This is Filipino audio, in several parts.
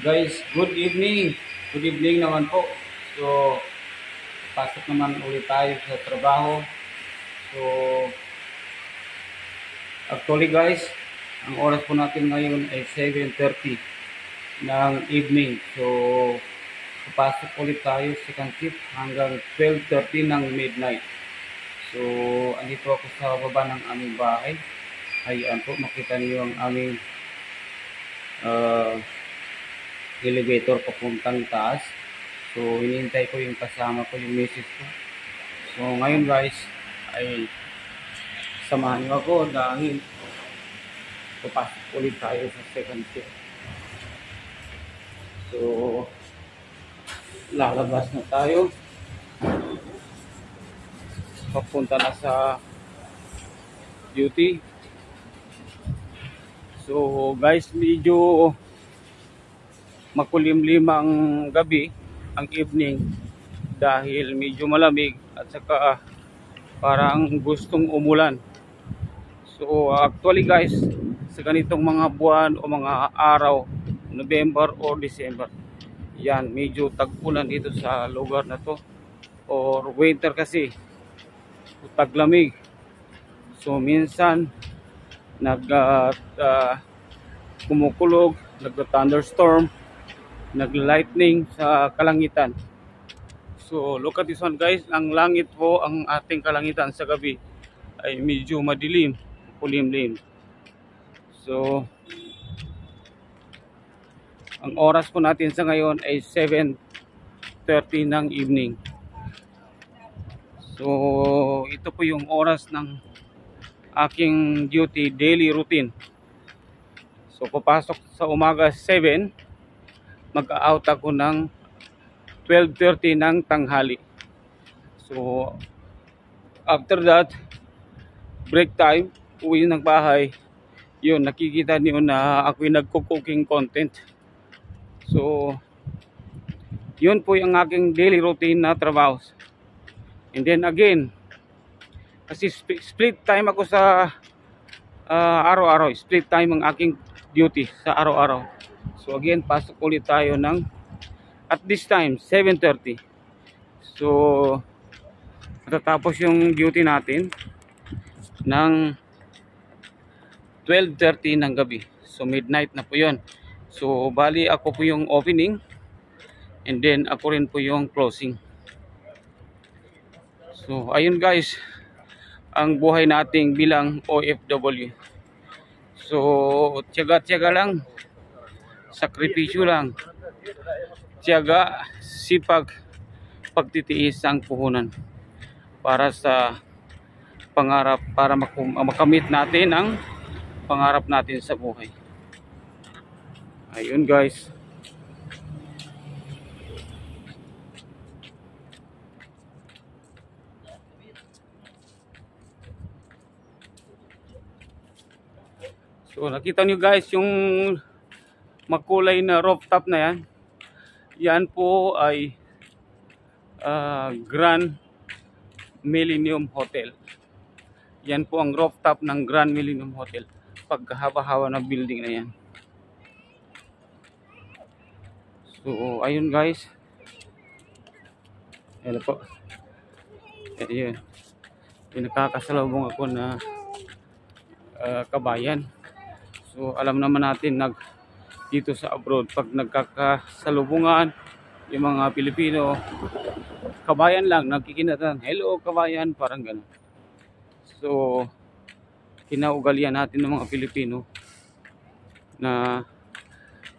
Guys, good evening. Good evening naman po. So, pasok naman ulit tayo sa trabaho. So, actually guys, ang oras po natin ngayon ay 7:30 ng evening. So, papasok ulit tayo sa second shift hanggang 12:30 ng midnight. So, andito ako sa baba ng aming bahay. Ayan po, makita niyo ang aming elevator papuntang taas. So, hinihintay ko yung kasama ko, yung misis ko. So, ngayon guys, ay samahan niyo ako dahil papasok ulit tayo sa second shift. So, lalabas na tayo. Papunta na sa duty. So, guys, medyo makulimlim ang gabi, ang evening, dahil medyo malamig at saka parang gustong umulan. So actually guys, sa ganitong mga buwan o mga araw, November or December, yan, medyo tag-ulan dito sa lugar na to, or winter kasi, taglamig. So minsan kumukulog, nagka-thunderstorm, nagla-lightning sa kalangitan. So look at this one guys, ang langit po, ang ating kalangitan sa gabi ay medyo madilim, kulimlim. So ang oras po natin sa ngayon ay 7:30 ng evening. So ito po yung oras ng aking duty, daily routine. So papasok sa umaga 7, mag-out ako ng 12:30 ng tanghali. So after that, break time, uwi ng bahay. Yun, nakikita niyo na ako'y nagko-cooking content. So yun po yung aking daily routine na trabaho. And then again, kasi split time ako sa araw-araw. Split time ang aking duty sa araw-araw. So again, pasok ulit tayo ng at this time 7:30. So matatapos yung duty natin ng 12:30 ng gabi. So midnight na po yun. So bali ako po yung opening, and then ako rin po yung closing. So ayun guys, ang buhay nating bilang OFW. So tiyaga-tiyaga lang, sakripisyo lang, tiyaga, sipag, pagtitiis ang puhunan para sa pangarap, para makamit natin ang pangarap natin sa buhay. Ayun guys. So nakita nyo guys yung makulay na rooftop na yan. Yan po ay Grand Millennium Hotel. Yan po ang rooftop ng Grand Millennium Hotel. Pagkahaba-haba ng building na yan. So ayun guys. Ayan po. Ayun. Pinakakasalubong ako na kabayan. So alam naman natin dito sa abroad, pag nagkakasalubungan yung mga Pilipino, kabayan lang, nagkikinatan, hello kabayan, parang gano'n. So kinaugalian natin ng mga Pilipino na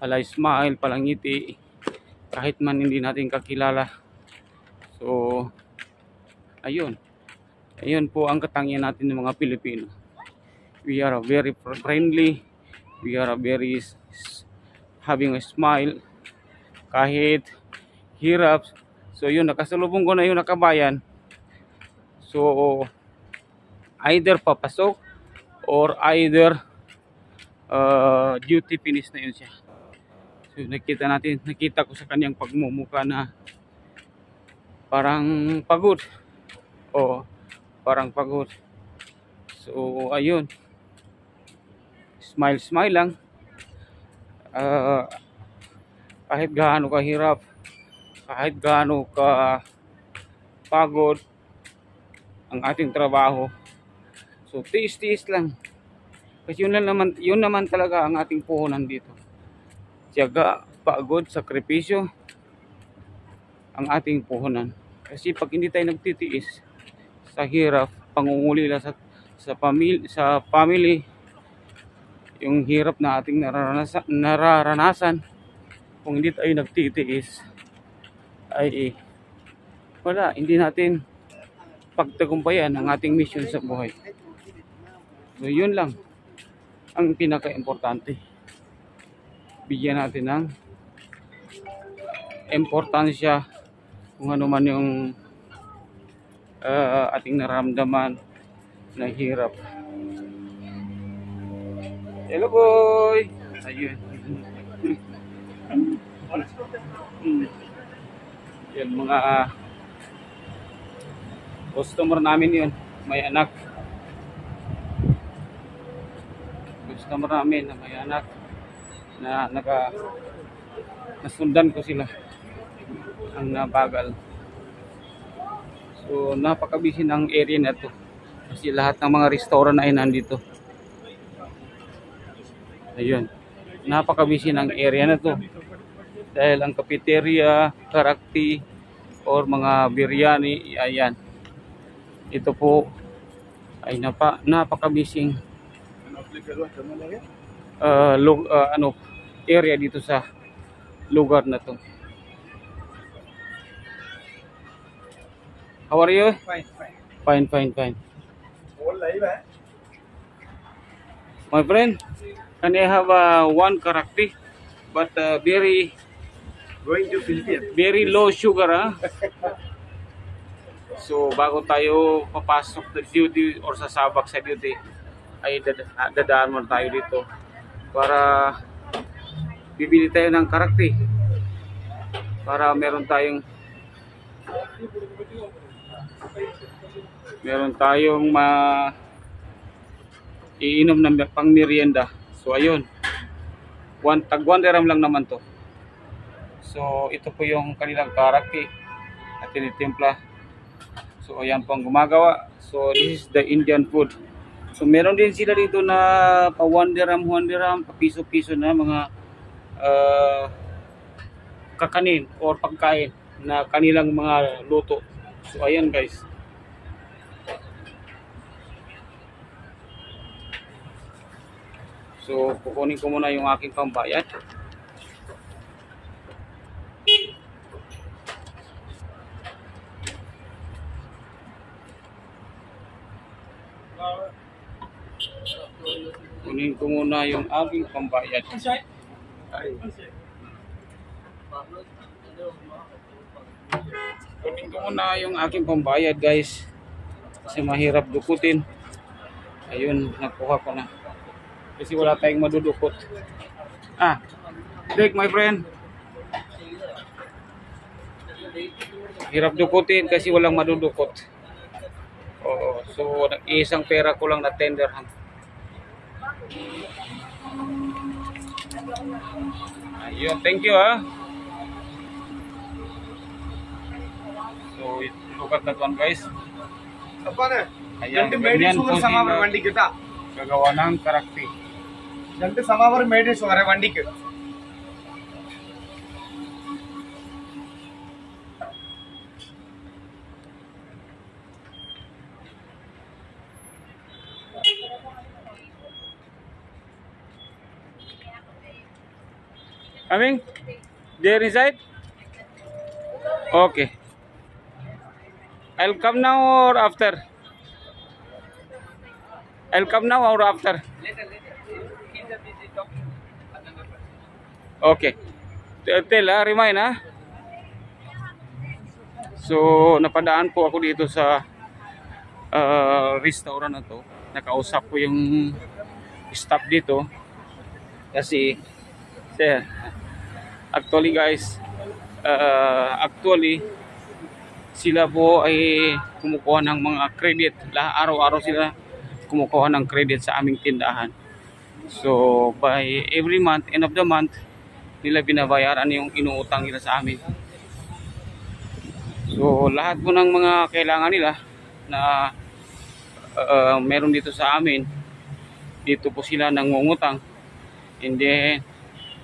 palay smile, palangiti, kahit man hindi natin kakilala. So ayun po ang katangian natin ng mga Pilipino. We are very friendly. We are very having a smile kahit hirap. So yun, nakasalubong ko na yun na kabayan. So either papasok or either duty finish na yun siya. So nakita ko sa kanyang pagmumuka na parang pagod. Parang pagod. So ayun, smile lang. kahit gaano kahirap, kahit gaano ka pagod ang ating trabaho. So tiis-tiis lang. Kasi yun naman talaga ang ating puhunan dito. Tiyaga, pagod, sakripisyo ang ating puhunan. Kasi pag hindi tayo nagtitiis sa hirap, pangungulila sa family, yung hirap na ating nararanasan, kung hindi tayo nagtitiis, ay wala, hindi natin pagtagumpayan ang ating mission sa buhay. So yun lang ang pinaka-importante. Bigyan natin ng importansya kung ano man yung ating nararamdaman na hirap. Hello boy! Ayun. Yan mga customer namin yun. May anak. Customer namin na may anak na nasundan ko sila ang nabagal. So napaka-busy ng area na to kasi lahat ng mga restaurant ay nandito. Ayun, napaka-busy ng area na to dahil ang cafeteria, karakti or mga biryani, ayan, ito po ay napaka-busy area dito sa lugar na to. How are you? Fine. Fine. My friend, can I have one karakti, but very Going to Philippines. very low sugar, ha? So bago tayo papasok sa duty or sasabak sa duty, ay dadaan muna tayo dito para bibili tayo ng karakti para meron tayong iinom ng pang merienda. So ayun, tag 1 dirham lang naman to. So ito po yung kanilang karakti at tinitimpla. So ayan po ang gumagawa. So this is the Indian food. So meron din sila dito na pa 1 dirham, pa piso-piso na mga kakanin or pagkain na kanilang mga luto. So ayan guys. So kukunin ko muna yung aking pambayad. Kunin ko muna yung aking pambayad. Kunin ko muna yung aking pambayad guys. Kasi mahirap dukutin. Ayun, nakuha ko na. Kasi wala tayong madudukot. Take my friend. Hirap dukutin kasi walang madudukot. So isang pera ko lang na tender ham. Ayun, thank you ha. So look at that one guys. Ayan, ganyan po sila gagawa ng karakti. Jante samavar made it sore vandi ke. Coming? There inside? Okay. I'll come now or after? I'll come now or after? Okay. Tell remind ha. So napadaan po ako dito sa restaurant na to. Nakausap ko yung staff dito kasi actually guys, sila po ay kumukuha ng mga credit. Araw-araw sila kumukuha ng credit sa aming tindahan. So by every month, end of the month, nila binabayaran yung inuutang nila sa amin. So lahat po ng mga kailangan nila na meron dito sa amin, dito po sila nangungutang, and then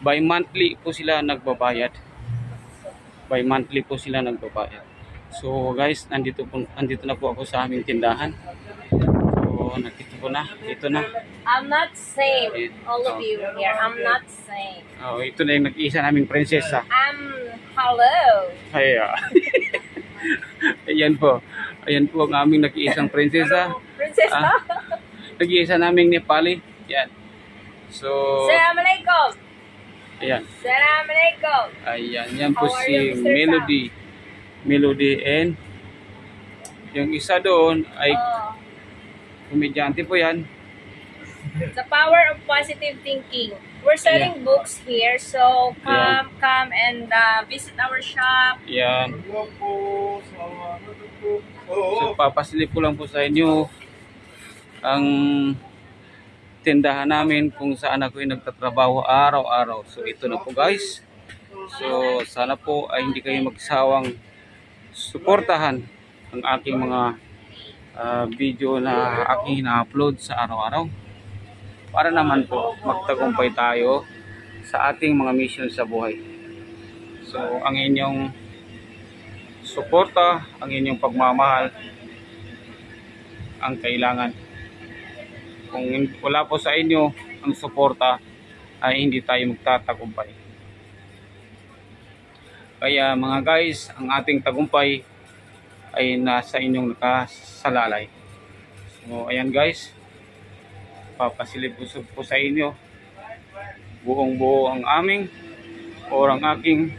by monthly po sila nagbabayad. By monthly po sila nagbabayad. So guys, andito na po ako sa aming tindahan. So nakita ko na, dito na. I'm not same. All of you here. I'm not same. Oh, ito na yung nag-iisa naming prinsesa. Hello. Ay, ayan po. Ayan po ang aming nag-iisang prinsesa. Prinsesa. Nag-iisa naming Nepali. Yan. So, Assalamualaikum. ayan. Assalamualaikum. Ayan. Yan po How are si you, Mr. Melody. Melody, and yung isa doon ay komedyante po yan. The power of positive thinking. We're selling books here, so come and visit our shop. Yan. So papasilip ko lang po sa inyo ang tindahan namin kung saan ako yung nagtatrabaho araw-araw. So ito na po guys. So sana po ay hindi kayo magsawang suportahan ang aking mga video na aking ina-upload sa araw-araw. Para naman po magtagumpay tayo sa ating mga mission sa buhay. So ang inyong suporta, ang inyong pagmamahal ang kailangan. Kung wala po sa inyo ang suporta, ay hindi tayo magtatagumpay. Kaya mga guys, ang ating tagumpay ay nasa inyong nakasalalay. So ayan guys, papasilip po sa inyo buong buo ang aming o ang aking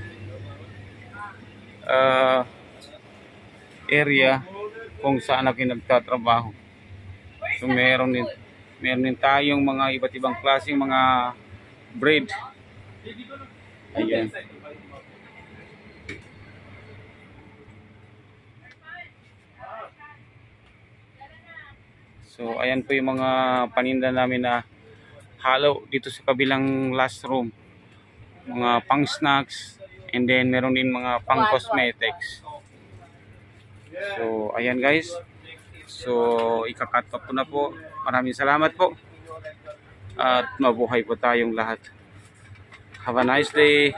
area kung saan ako nagtatrabaho. So meron din tayong mga iba't ibang klaseng mga bread. Ayan. So ayan po yung mga paninda namin na halo dito sa kabilang last room. Mga pang snacks, and then meron din mga pang cosmetics. So ayan guys. So ika-cut off ko na po. Maraming salamat po. At mabuhay po tayong lahat. Have a nice day.